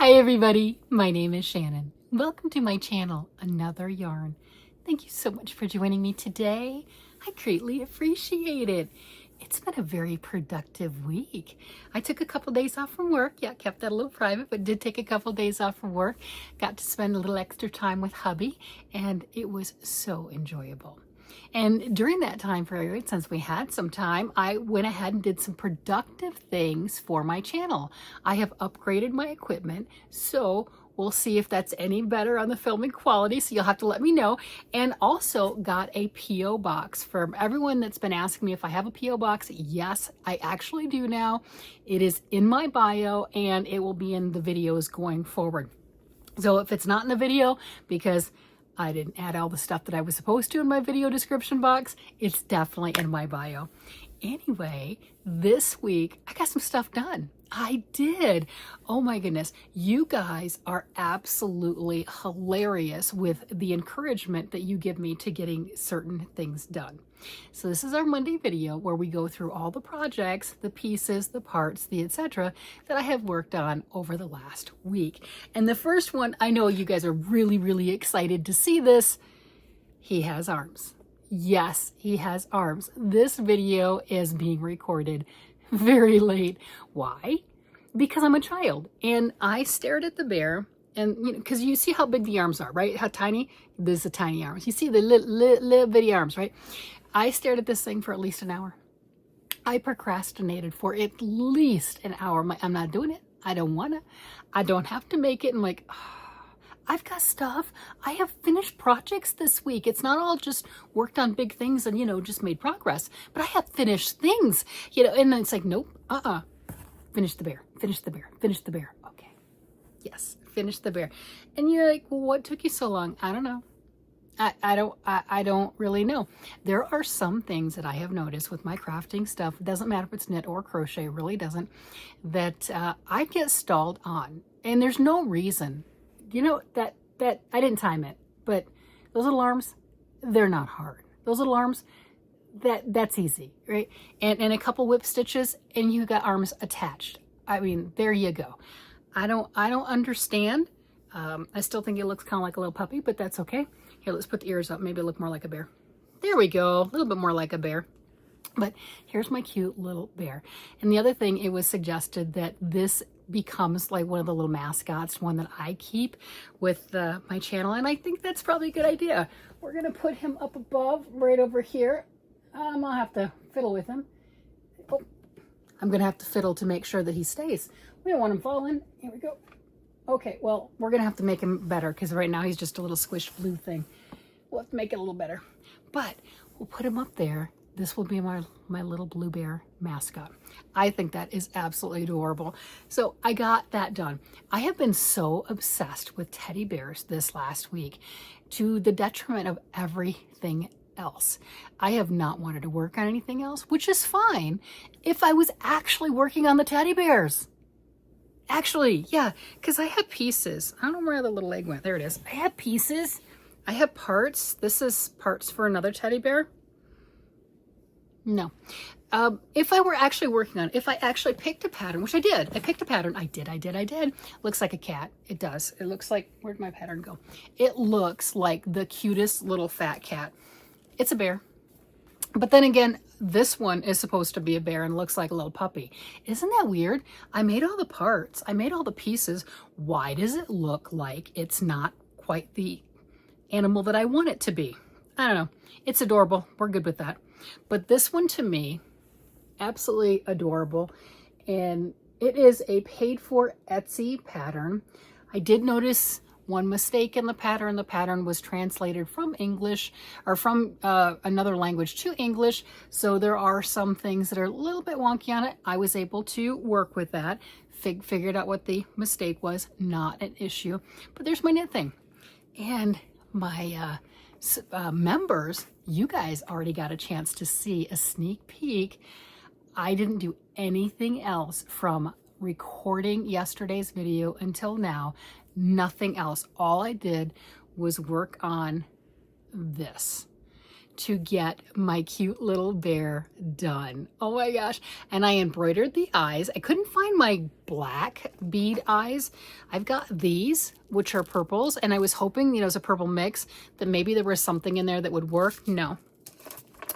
Hi everybody, my name is Shannon. Welcome to my channel, Another Yarn. Thank you so much for joining me today. I greatly appreciate it. It's been a very productive week. I took a couple days off from work. Yeah, kept that a little private, but did take a couple days off from work. Got to spend a little extra time with hubby, and it was so enjoyable. And during that time period, since we had some time, I went ahead and did some productive things for my channel. I have upgraded my equipment, so we'll see if that's any better on the filming quality, so you'll have to let me know. And also got a P.O. box. For everyone that's been asking me if I have a P.O. box, yes, I actually do now. It is in my bio, and it will be in the videos going forward. So if it's not in the video, because I didn't add all the stuff that I was supposed to in my video description box, it's definitely in my bio. Anyway, this week I got some stuff done. I did. Oh my goodness. You guys are absolutely hilarious with the encouragement that you give me to getting certain things done. So this is our Monday video where we go through all the projects, the pieces, the parts, the etc. that I have worked on over the last week. And the first one, I know you guys are really excited to see this. He has arms. Yes, he has arms. This video is being recorded very late. Why? Because I'm a child and I stared at the bear, and you know, because you see how big the arms are, right? How tiny? This is the tiny arms. You see the little bitty arms, right? I stared at this thing for at least an hour. I procrastinated for at least an hour. I'm not doing it. I don't want to. I don't have to make it. I'm like, I've got stuff. I have finished projects this week. It's not all just worked on big things and, you know, just made progress. But I have finished things, you know, and it's like, nope, finish the bear, finish the bear, finish the bear. Okay. Yes, finish the bear. And you're like, well, what took you so long? I don't know. I don't really know. There are some things that I have noticed with my crafting stuff. It doesn't matter if it's knit or crochet, it really doesn't, that I get stalled on. And there's no reason. You know, that I didn't time it, but those little arms, they're not hard. Those little arms, that's easy, right? And a couple whip stitches and you got arms attached. I mean, there you go. I don't understand. I still think it looks kind of like a little puppy, but that's okay. Here, let's put the ears up. Maybe it look more like a bear. There we go. A little bit more like a bear. But here's my cute little bear. And the other thing, it was suggested that this becomes like one of the little mascots, one that I keep with my channel. And I think that's probably a good idea. We're going to put him up above, right over here. I'll have to fiddle with him. Oh, I'm going to have to fiddle to make sure that he stays. We don't want him falling. Here we go. Okay, well, we're going to have to make him better because right now he's just a little squished blue thing. We'll have to make it a little better. But we'll put him up there. This will be my little blue bear mascot. I think that is absolutely adorable. So I got that done. I have been so obsessed with teddy bears this last week to the detriment of everything else. I have not wanted to work on anything else, which is fine if I was actually working on the teddy bears. Actually, yeah, because I have pieces. I don't know where the little leg went. There it is. I have pieces. I have parts. This is parts for another teddy bear. No. If I were actually working on it, if I actually picked a pattern, which I did. I picked a pattern. I did. Looks like a cat. It does. It looks like, where'd my pattern go? It looks like the cutest little fat cat. It's a bear. But then again, this one is supposed to be a bear and looks like a little puppy. Isn't that weird? I made all the parts. I made all the pieces. Why does it look like it's not quite the animal that I want it to be? I don't know. It's adorable. We're good with that. But this one to me, absolutely adorable. And it is a paid for Etsy pattern. I did notice one mistake in the pattern. The pattern was translated from English or from another language to English. So there are some things that are a little bit wonky on it. I was able to work with that, figured out what the mistake was, not an issue. But there's my knit thing. And my members, you guys already got a chance to see a sneak peek. I didn't do anything else from recording yesterday's video until now. Nothing else. All I did was work on this. to get my cute little bear done. Oh my gosh. And I embroidered the eyes. I couldn't find my black bead eyes. I've got these, which are purples, and I was hoping, you know, as a purple mix, that maybe there was something in there that would work. No.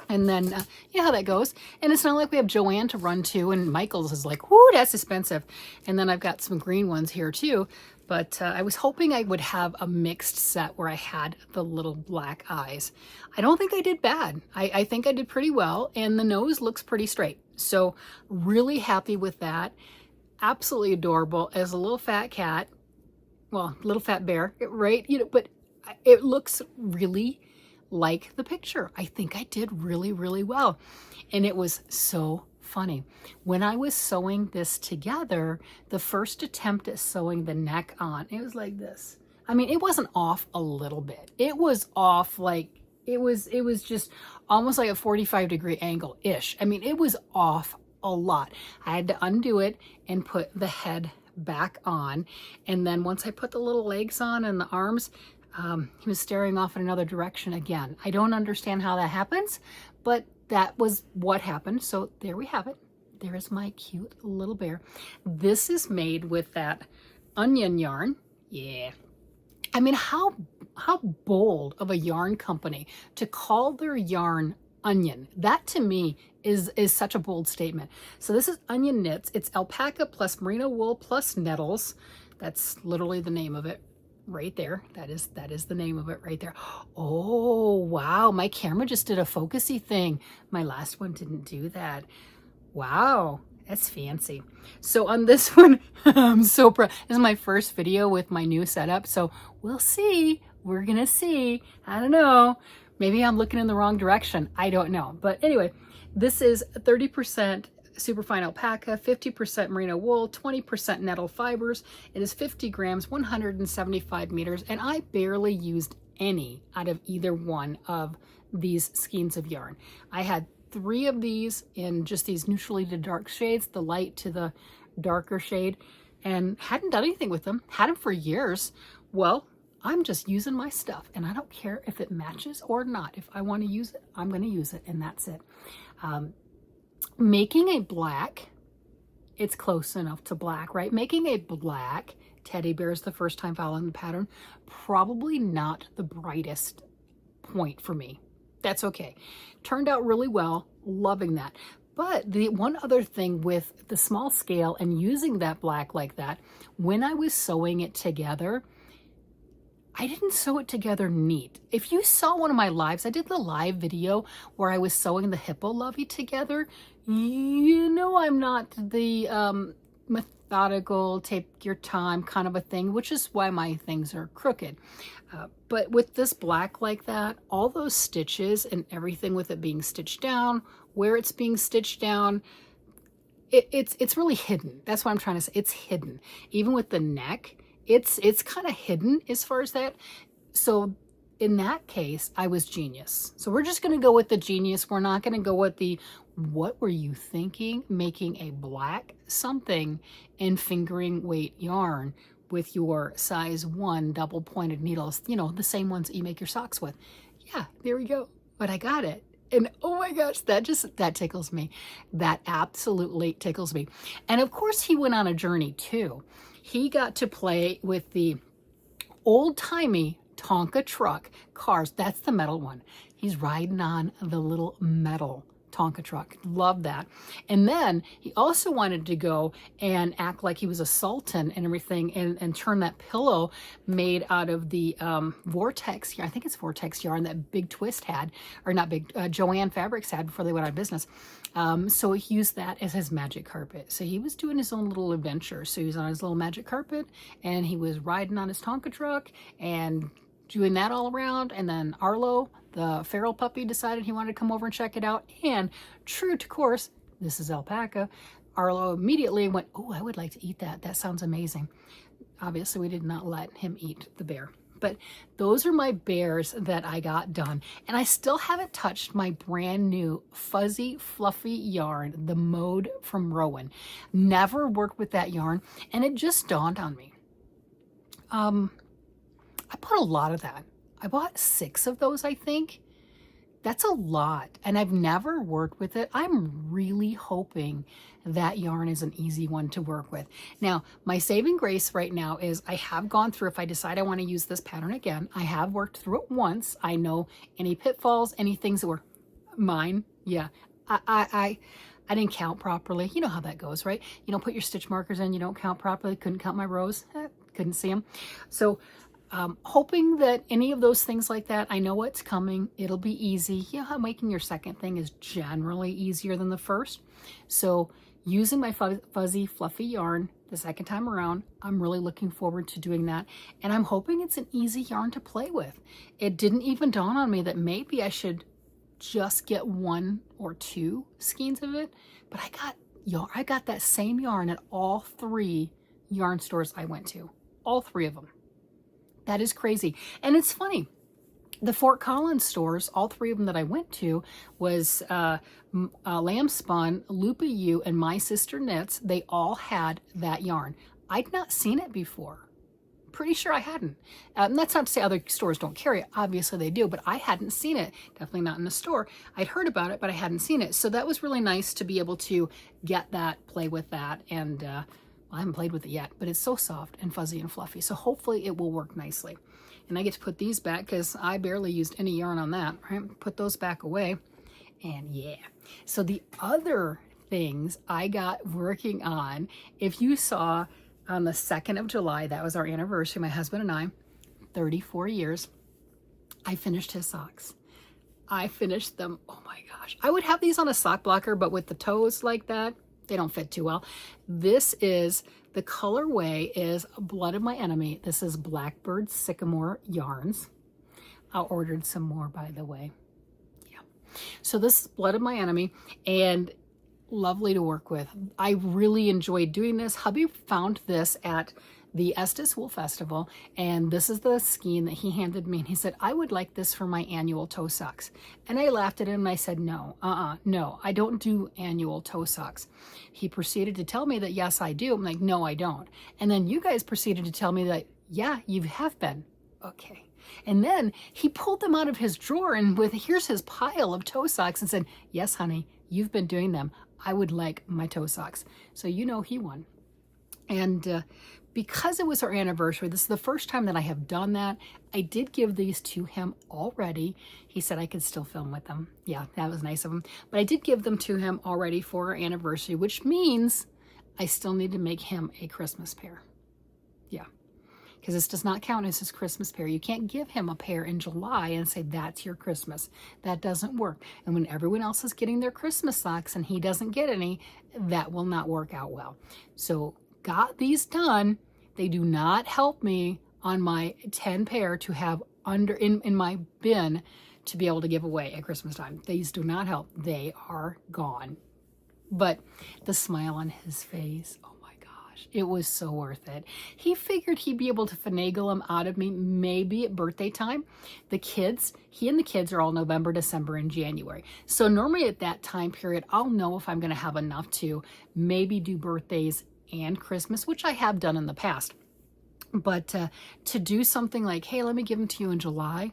And then, you know how that goes. And it's not like we have Joann to run to, and Michael's is like, whoo, that's expensive. And then I've got some green ones here too. But I was hoping I would have a mixed set where I had the little black eyes. I don't think I did bad. I think I did pretty well, and the nose looks pretty straight. So really happy with that. Absolutely adorable as a little fat cat. Well, little fat bear, right? You know, but it looks really like the picture. I think I did really, really well. And it was so funny. When I was sewing this together, the first attempt at sewing the neck on, it was like this. I mean, it wasn't off a little bit. It was off like, it was just almost like a 45-degree angle-ish. I mean, it was off a lot. I had to undo it and put the head back on. And then once I put the little legs on and the arms, he was staring off in another direction again. I don't understand how that happens, but that was what happened. So there we have it. There is my cute little bear. This is made with that onion yarn. Yeah. I mean, how bold of a yarn company to call their yarn onion. That to me is such a bold statement. So this is Onion Knits. It's alpaca plus merino wool plus nettles. That's literally the name of it. Right there. That is the name of it right there. Oh, wow. My camera just did a focusy thing. My last one didn't do that. Wow. That's fancy. So on this one, I'm so proud. This is my first video with my new setup. So we'll see. We're going to see. I don't know. Maybe I'm looking in the wrong direction. I don't know. But anyway, this is 30% superfine alpaca, 50% merino wool, 20% nettle fibers. It is 50 grams, 175 meters, and I barely used any out of either one of these skeins of yarn. I had 3 of these in just these neutrally to dark shades, the light to the darker shade, and hadn't done anything with them. Had them for years. Well, I'm just using my stuff, and I don't care if it matches or not. If I want to use it, I'm going to use it, and that's it. Making a black, it's close enough to black, right? Making a black teddy bear is the first time following the pattern. Probably not the brightest point for me. That's okay. Turned out really well. Loving that. But the one other thing with the small scale and using that black like that, when I was sewing it together, I didn't sew it together neat. If you saw one of my lives, I did the live video where I was sewing the hippo lovey together. You know I'm not the methodical, take your time kind of a thing, which is why my things are crooked. But with this black like that, all those stitches and everything with it being stitched down, where it's being stitched down, it's really hidden. That's what I'm trying to say. It's hidden. Even with the neck, it's kind of hidden as far as that. So in that case, I was genius. So we're just going to go with the genius. We're not going to go with the, what were you thinking? Making a black something and fingering weight yarn with your size 1 double pointed needles, you know, the same ones that you make your socks with. Yeah, there we go. But I got it. And oh my gosh, that tickles me. That absolutely tickles me. And of course he went on a journey too. He got to play with the old-timey Tonka truck cars. That's the metal one. He's riding on the little metal Tonka truck. Love that. And then he also wanted to go and act like he was a sultan and everything, and turn that pillow made out of the vortex, I think it's vortex yarn that Big Twist had, or not Big, Joann Fabrics had before they went out of business. So he used that as his magic carpet. So he was doing his own little adventure. So he was on his little magic carpet, and he was riding on his Tonka truck and doing that all around. And then Arlo, the feral puppy, decided he wanted to come over and check it out. And true to course, this is alpaca. Arlo immediately went, oh, I would like to eat that. That sounds amazing. Obviously, we did not let him eat the bear. But those are my bears that I got done. And I still haven't touched my brand new fuzzy, fluffy yarn, the Mode from Rowan. Never worked with that yarn. And it just dawned on me. I bought a lot of that. I bought 6 of those, I think. That's a lot, and I've never worked with it. I'm really hoping that yarn is an easy one to work with. Now, my saving grace right now is I have gone through, if I decide I want to use this pattern again, I have worked through it once. I know any pitfalls, any things that were mine. Yeah, I didn't count properly. You know how that goes, right? You don't put your stitch markers in, you don't count properly. Couldn't count my rows, couldn't see them. So hoping that any of those things like that, I know what's coming. It'll be easy. You know how making your second thing is generally easier than the first. So using my fuzzy, fluffy yarn the second time around, I'm really looking forward to doing that. And I'm hoping it's an easy yarn to play with. It didn't even dawn on me that maybe I should just get 1 or 2 skeins of it. But I got that same yarn at all 3 yarn stores I went to. All 3 of them. That is crazy. And it's funny. The Fort Collins stores, all 3 of them that I went to, was Lamb Spun, Lupa U, and My Sister Knits. They all had that yarn. I'd not seen it before. Pretty sure I hadn't. And that's not to say other stores don't carry it. Obviously they do, but I hadn't seen it. Definitely not in the store. I'd heard about it, but I hadn't seen it. So that was really nice to be able to get that, play with that, and I haven't played with it yet, but it's so soft and fuzzy and fluffy. So hopefully it will work nicely. And I get to put these back because I barely used any yarn on that, right? Put those back away. And yeah. So the other things I got working on, if you saw on the 2nd of July, that was our anniversary, my husband and I, 34 years, I finished his socks. I finished them. Oh my gosh. I would have these on a sock blocker, but with the toes like that, they don't fit too well. This is, the colorway is Blood of My Enemy. This is Blackbird Sycamore yarns. I ordered some more, by the way. Yeah. So this is Blood of My Enemy, and lovely to work with. I really enjoyed doing this. Hubby found this at the Estes Wool Festival, and this is the skein that he handed me, and he said, I would like this for my annual toe socks. And I laughed at him and I said, no, no, I don't do annual toe socks. He proceeded to tell me that yes, I do. I'm like, no, I don't. And then you guys proceeded to tell me that, yeah, you have been. Okay. And then he pulled them out of his drawer and here's his pile of toe socks and said, yes, honey, you've been doing them. I would like my toe socks. So you know he won. And because it was our anniversary, this is the first time that I have done that. I did give these to him already. He said I could still film with them. Yeah, that was nice of him. But I did give them to him already for our anniversary, which means I still need to make him a Christmas pair. Yeah, because this does not count as his Christmas pair. You can't give him a pair in July and say that's your Christmas. That doesn't work. And when everyone else is getting their Christmas socks and he doesn't get any, that will not work out well. So got these done. They do not help me on my 10 pair to have in my bin to be able to give away at Christmas time. These do not help. They are gone. But the smile on his face, oh my gosh, it was so worth it. He figured he'd be able to finagle them out of me maybe at birthday time. He and the kids are all November, December, and January. So normally at that time period, I'll know if I'm going to have enough to maybe do birthdays and Christmas, which I have done in the past. But to do something like, hey, let me give them to you in July,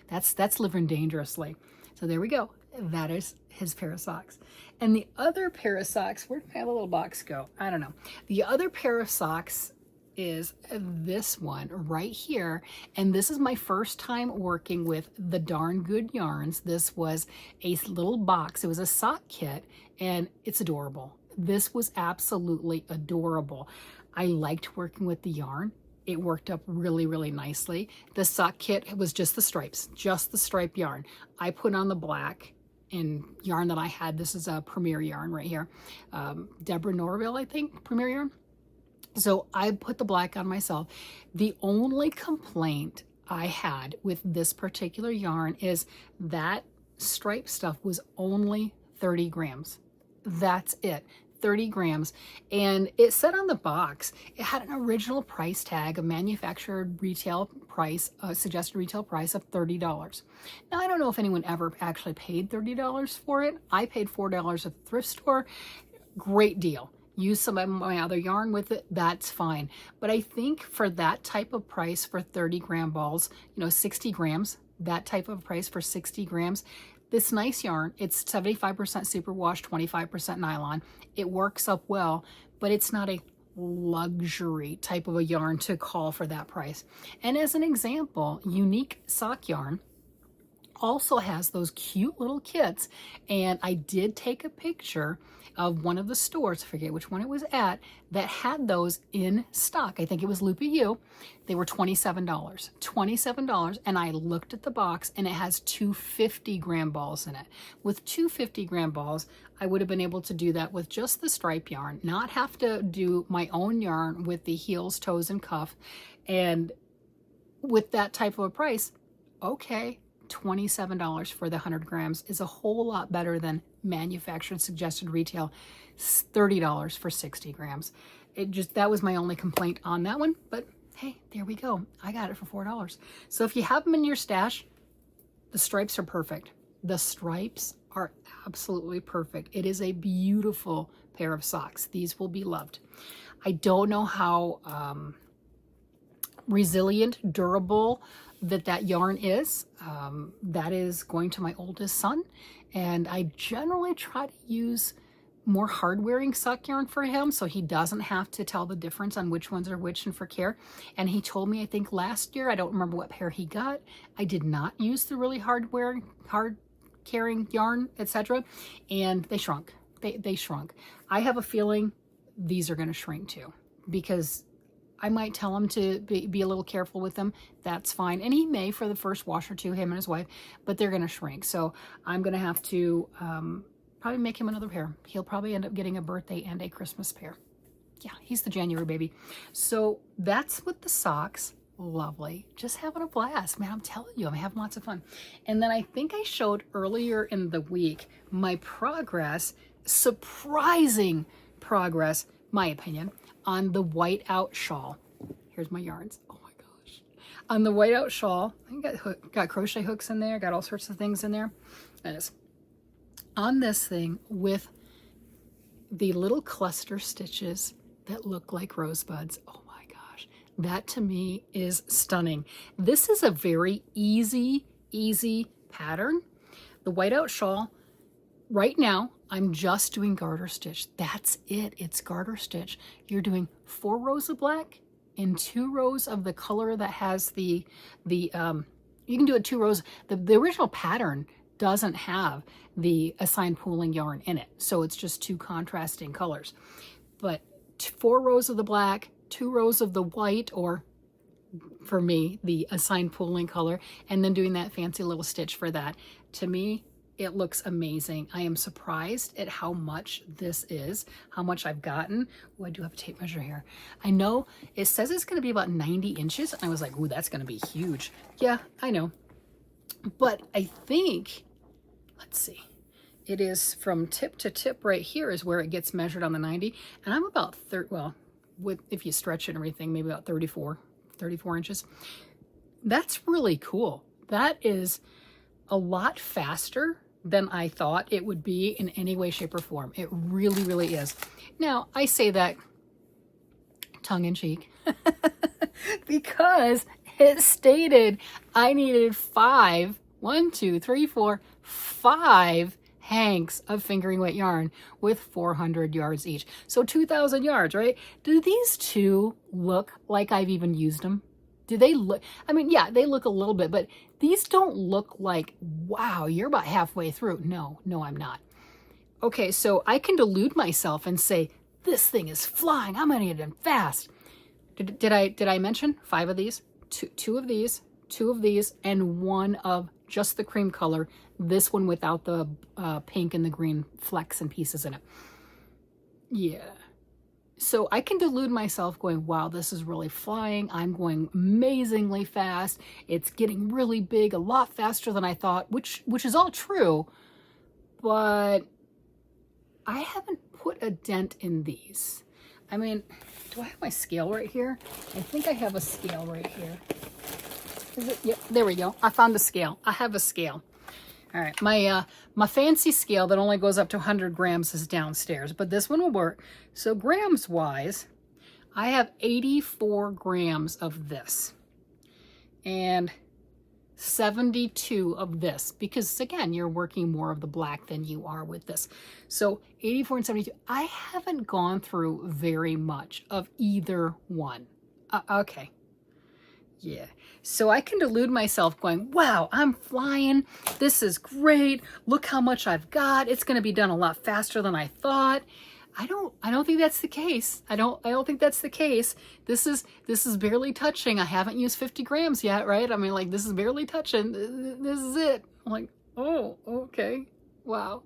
that's living dangerously. So there we go. That is his pair of socks. And the other pair of socks, where did my little box go? I don't know. The other pair of socks is this one right here. And this is my first time working with the Darn Good yarns. This was a little box. It was a sock kit, and it's adorable. This was absolutely adorable. I liked working with the yarn. It worked up really, really nicely. The sock kit was just the stripes, just the stripe yarn. I put on the black in yarn that I had. This is a Premier yarn right here. Deborah Norville, I think, Premier yarn. So I put the black on myself. The only complaint I had with this particular yarn is that stripe stuff was only 30 grams. That's it. 30 grams. And it said on the box, it had an original price tag, a manufactured retail price, suggested retail price of $30. Now, I don't know if anyone ever actually paid $30 for it. I paid $4 at the thrift store. Great deal. Use some of my other yarn with it, that's fine. But I think for that type of price for 30 gram balls, 60 grams, that type of price for 60 grams. This nice yarn, it's 75% superwash, 25% nylon. It works up well, but it's not a luxury type of a yarn to call for that price. And as an example, Unique Sock Yarn also has those cute little kits, and I did take a picture of one of the stores, I forget which one it was at, that had those in stock. I think it was Loopy U. They were $27. $27, and I looked at the box, and it has 250-gram balls in it. With 250-gram balls, I would have been able to do that with just the stripe yarn, not have to do my own yarn with the heels, toes, and cuff. And with that type of a price, okay, $27 for the 100 grams is a whole lot better than manufactured suggested retail $30 for 60 grams. That was my only complaint on that one, but hey, there we go. I got it for $4. So if you have them in your stash, the stripes are perfect. The stripes are absolutely perfect. It is a beautiful pair of socks. These will be loved. I don't know how resilient, durable that yarn is. That is going to my oldest son, and I generally try to use more hard-wearing sock yarn for him so he doesn't have to tell the difference on which ones are which and for care. And he told me, I think last year, I don't remember what pair he got, I did not use the really hard-carrying yarn, etc., and they shrunk. They shrunk. I have a feeling these are going to shrink too, because I might tell him to be a little careful with them. That's fine. And he may for the first wash or two, him and his wife, but they're going to shrink. So I'm going to have to probably make him another pair. He'll probably end up getting a birthday and a Christmas pair. Yeah, he's the January baby. So that's with the socks. Lovely. Just having a blast, man. I'm telling you, I'm having lots of fun. And then I think I showed earlier in the week my progress, surprising progress, my opinion, on the Whiteout shawl. Here's my yarns. Oh my gosh. On the Whiteout shawl, I got crochet hooks in there, got all sorts of things in there. And it's on this thing with the little cluster stitches that look like rosebuds. Oh my gosh. That to me is stunning. This is a very easy pattern. The Whiteout shawl, right now, I'm just doing garter stitch. That's it. It's garter stitch. You're doing 4 rows of black and 2 rows of the color that has you can do it 2 rows. The original pattern doesn't have the assigned pooling yarn in it, so it's just 2 contrasting colors. But 4 rows of the black, 2 rows of the white, or for me, the assigned pooling color, and then doing that fancy little stitch for that. To me, it looks amazing. I am surprised at how much this is, how much I've gotten. Oh, I do have a tape measure here. I know it says it's going to be about 90 inches. And I was like, ooh, that's going to be huge. Yeah, I know. But I think, let's see, it is from tip to tip right here is where it gets measured on the 90. And I'm about, if you stretch it and everything, maybe about 34 inches. That's really cool. That is a lot faster than I thought it would be in any way, shape, or form. It really is. Now, I say that tongue-in-cheek because it stated I needed 5 hanks of fingering weight yarn with 400 yards each. So 2,000 yards, right? Do these two look like I've even used them? Do they look, I mean, yeah, they look a little bit, but these don't look like, wow, you're about halfway through. No, I'm not. Okay, so I can delude myself and say, this thing is flying. I'm gonna get it in fast. Did I mention 5 of these? Two of these, 2 of these, and 1 of just the cream color. This one without the pink and the green flecks and pieces in it. Yeah. So I can delude myself going, wow, this is really flying. I'm going amazingly fast. It's getting really big, a lot faster than I thought, which is all true. But I haven't put a dent in these. I mean, do I have my scale right here? I think I have a scale right here. Is it? Yep, there we go. I found a scale. I have a scale. All right, my fancy scale that only goes up to 100 grams is downstairs, but this one will work. So grams wise, I have 84 grams of this. And 72 of this, because again, you're working more of the black than you are with this. So 84 and 72, I haven't gone through very much of either one. Okay. Yeah. So I can delude myself going, wow, I'm flying. This is great. Look how much I've got. It's going to be done a lot faster than I thought. I don't think that's the case. I don't think that's the case. This is barely touching. I haven't used 50 grams yet, right? I mean, like, this is barely touching. This is it. I'm like, oh, okay. Wow.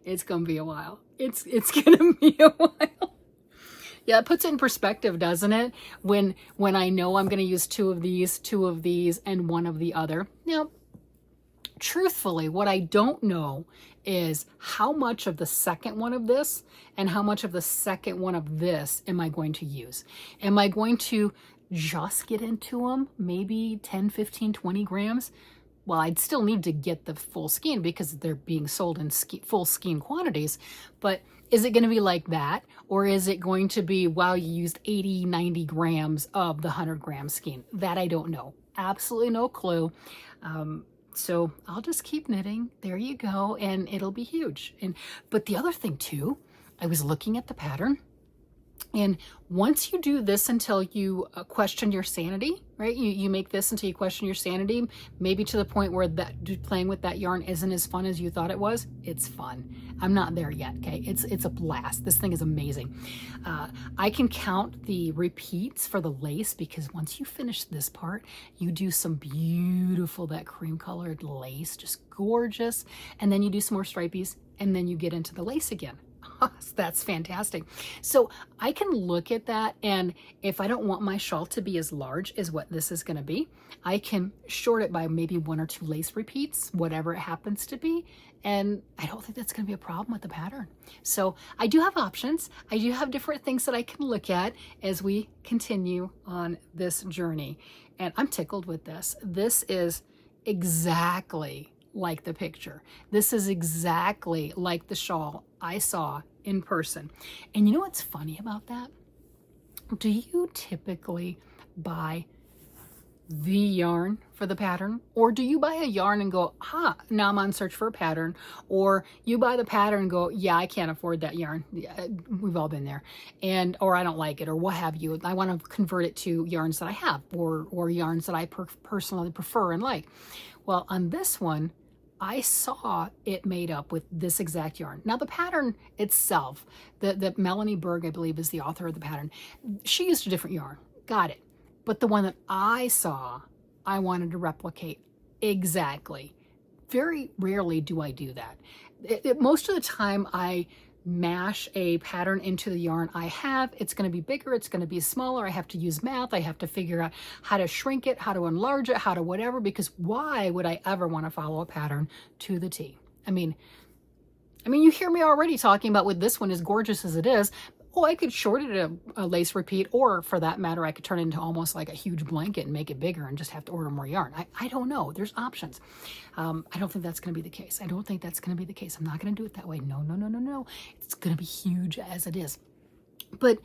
It's going to be a while. It's going to be a while. Yeah, it puts it in perspective, doesn't it? When I know I'm going to use two of these, and one of the other. Now, truthfully, what I don't know is how much of the second one of this and how much of the second one of this am I going to use? Am I going to just get into them? Maybe 10, 15, 20 grams? Well, I'd still need to get the full skein because they're being sold in full skein quantities. But is it going to be like that? Or is it going to be, wow, you used 80, 90 grams of the 100 gram skein? That I don't know. Absolutely no clue. So I'll just keep knitting. There you go. And it'll be huge. But the other thing too, I was looking at the pattern, and once you do this until you question your sanity, right? You make this until you question your sanity, maybe to the point where playing with that yarn isn't as fun as you thought it was. It's fun. I'm not there yet, okay? It's a blast. This thing is amazing. I can count the repeats for the lace, because once you finish this part, you do some beautiful, that cream colored lace, just gorgeous. And then you do some more stripies, and then you get into the lace again. That's fantastic. So I can look at that, and if I don't want my shawl to be as large as what this is going to be, I can short it by maybe 1 or 2 lace repeats, whatever it happens to be. And I don't think that's going to be a problem with the pattern. So I do have options. I do have different things that I can look at as we continue on this journey. And I'm tickled with this. This is exactly like the picture. This is exactly like the shawl I saw in person. And you know what's funny about that? Do you typically buy the yarn for the pattern? Or do you buy a yarn and go, now I'm on search for a pattern? Or you buy the pattern and go, yeah, I can't afford that yarn. Yeah, we've all been there. Or I don't like it, or what have you. I want to convert it to yarns that I have, or yarns that I personally prefer and like. Well, on this one, I saw it made up with this exact yarn. Now the pattern itself, that Melanie Berg, I believe, is the author of the pattern. She used a different yarn. Got it. But the one that I saw, I wanted to replicate exactly. Very rarely do I do that. Most of the time I mash a pattern into the yarn I have. It's going to be bigger, it's going to be smaller. I have to use math. I have to figure out how to shrink it, how to enlarge it, how to whatever, because why would I ever want to follow a pattern to the T? I mean, you hear me already talking about with this one, as gorgeous as it is. Oh, I could short it a lace repeat, or for that matter, I could turn it into almost like a huge blanket and make it bigger and just have to order more yarn. I don't know. There's options. I don't think that's going to be the case. I don't think that's going to be the case. I'm not going to do it that way. No, no, no, no, no. It's going to be huge as it is. But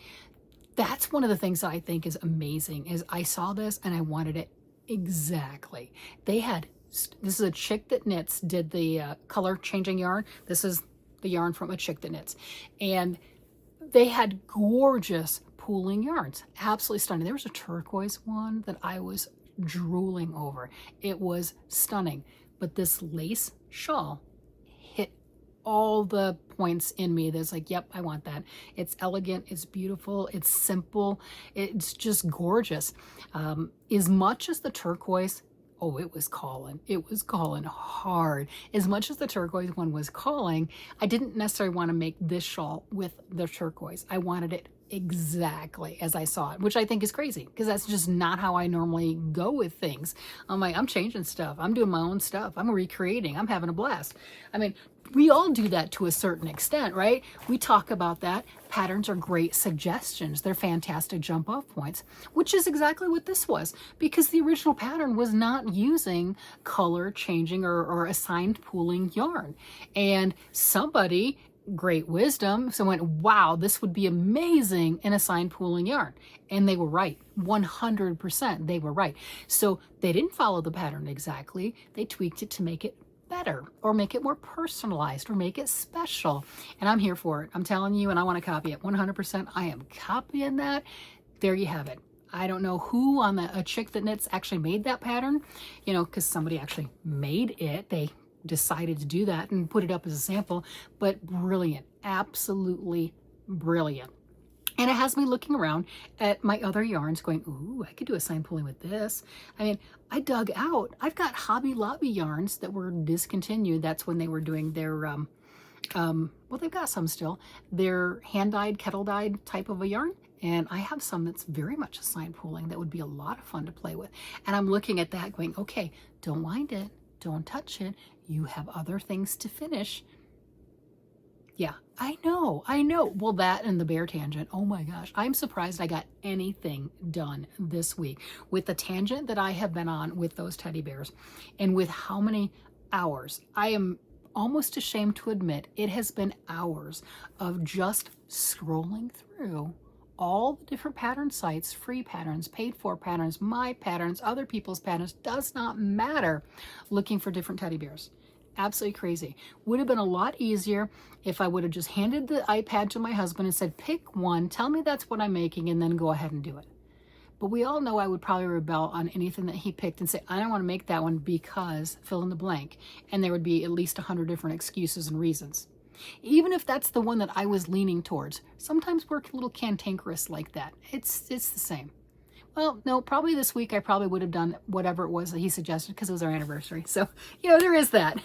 that's one of the things that I think is amazing, is I saw this and I wanted it exactly. This is a chick that knits, did the color changing yarn. This is the yarn from a chick that knits. And they had gorgeous pooling yarns, absolutely stunning. There was a turquoise one that I was drooling over. It was stunning. But this lace shawl hit all the points in me that's like, yep, I want that. It's elegant, it's beautiful, it's simple, it's just gorgeous. As much as the turquoise, oh, it was calling. It was calling hard. As much as the turquoise one was calling, I didn't necessarily want to make this shawl with the turquoise. I wanted it exactly as I saw it, which I think is crazy, because that's just not how I normally go with things. I'm like, I'm changing stuff. I'm doing my own stuff. I'm recreating. I'm having a blast. I mean, we all do that to a certain extent, right? We talk about that. Patterns are great suggestions. They're fantastic jump off points, which is exactly what this was, because the original pattern was not using color changing or assigned pooling yarn. And somebody great wisdom. So I went, wow, this would be amazing in a sign pooling yarn. And they were right. 100% they were right. So they didn't follow the pattern exactly. They tweaked it to make it better or make it more personalized or make it special. And I'm here for it. I'm telling you, and I want to copy it 100%. I am copying that. There you have it. I don't know who on a chick that knits actually made that pattern, you know, because somebody actually made it. They decided to do that and put it up as a sample, but brilliant, absolutely brilliant. And it has me looking around at my other yarns going, ooh, I could do a sign pulling with this. I mean, I dug out, I've got Hobby Lobby yarns that were discontinued. That's when they were doing their, well, they've got some still, their hand-dyed, kettle-dyed type of a yarn. And I have some that's very much a sign pooling that would be a lot of fun to play with. And I'm looking at that going, okay, don't wind it, don't touch it. You have other things to finish. Yeah, I know. Well, that and the bear tangent. Oh my gosh. I'm surprised I got anything done this week with the tangent that I have been on with those teddy bears and with how many hours. I am almost ashamed to admit it has been hours of just scrolling through all the different pattern sites, free patterns, paid for patterns, my patterns, other people's patterns, does not matter, looking for different teddy bears. Absolutely crazy. Would have been a lot easier if I would have just handed the iPad to my husband and said, pick one, tell me that's what I'm making, and then go ahead and do it. But we all know I would probably rebel on anything that he picked and say, I don't want to make that one because fill in the blank. And there would be at least 100 different excuses and reasons. Even if that's the one that I was leaning towards. Sometimes we're a little cantankerous like that. It's the same. Well, no, probably this week I probably would have done whatever it was that he suggested because it was our anniversary. So, you know, there is that.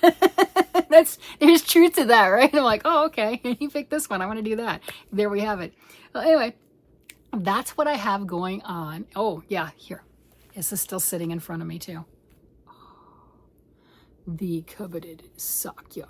There's truth to that, right? I'm like, oh, okay, he picked this one. I want to do that. There we have it. Well, anyway, that's what I have going on. Oh, yeah, here. This is still sitting in front of me too. The coveted sock yarn.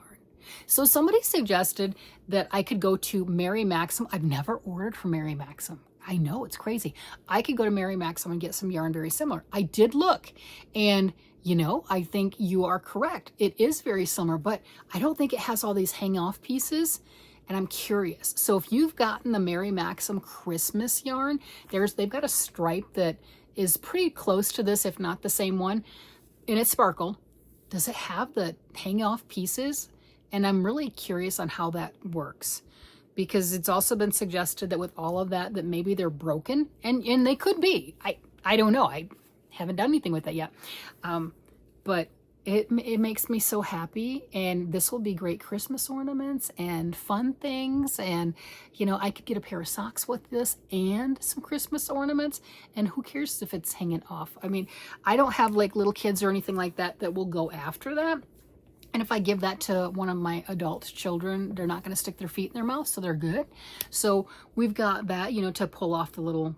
So somebody suggested that I could go to Mary Maxim. I've never ordered from Mary Maxim. I know, it's crazy. I could go to Mary Maxim and get some yarn very similar. I did look, and you know, I think you are correct. It is very similar, but I don't think it has all these hang-off pieces, and I'm curious. So if you've gotten the Mary Maxim Christmas yarn, they've got a stripe that is pretty close to this, if not the same one, and it's sparkled. Does it have the hang-off pieces? And I'm really curious on how that works, because it's also been suggested that with all of that, that maybe they're broken, and they could be. I don't know. I haven't done anything with that yet. But it makes me so happy, and this will be great Christmas ornaments and fun things. And, you know, I could get a pair of socks with this and some Christmas ornaments, and who cares if it's hanging off? I mean, I don't have like little kids or anything like that that will go after that. And if I give that to one of my adult children, they're not going to stick their feet in their mouth, so they're good. So we've got that, you know, to pull off the little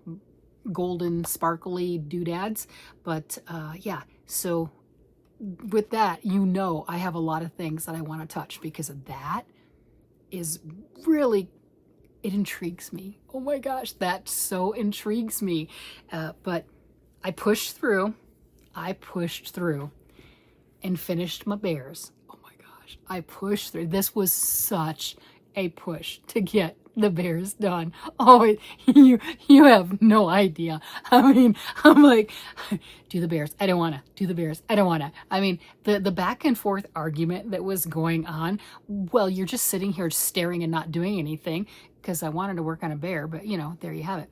golden sparkly doodads. But yeah, so with that, you know, I have a lot of things that I want to touch, because that is really, it intrigues me. Oh my gosh, that so intrigues me. But I pushed through and finished my bears. I pushed through. This was such a push to get the bears done. Oh, you have no idea. I mean, I'm like, do the bears. I don't want to. Do the bears. I don't want to. I mean, the back and forth argument that was going on. Well, you're just sitting here staring and not doing anything, because I wanted to work on a bear, but you know, there you have it.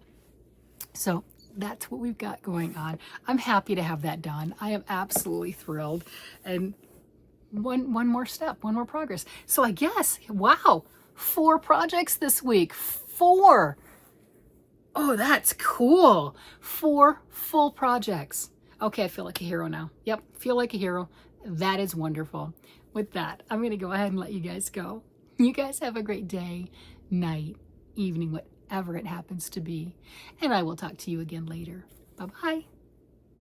So that's what we've got going on. I'm happy to have that done. I am absolutely thrilled. And one more step, one more progress. So I guess, wow, 4 projects this week. 4. Oh, that's cool. 4 full projects. Okay, I feel like a hero now. Yep, feel like a hero. That is wonderful. With that, I'm going to go ahead and let you guys go. You guys have a great day, night, evening, whatever it happens to be. And I will talk to you again later. Bye-bye.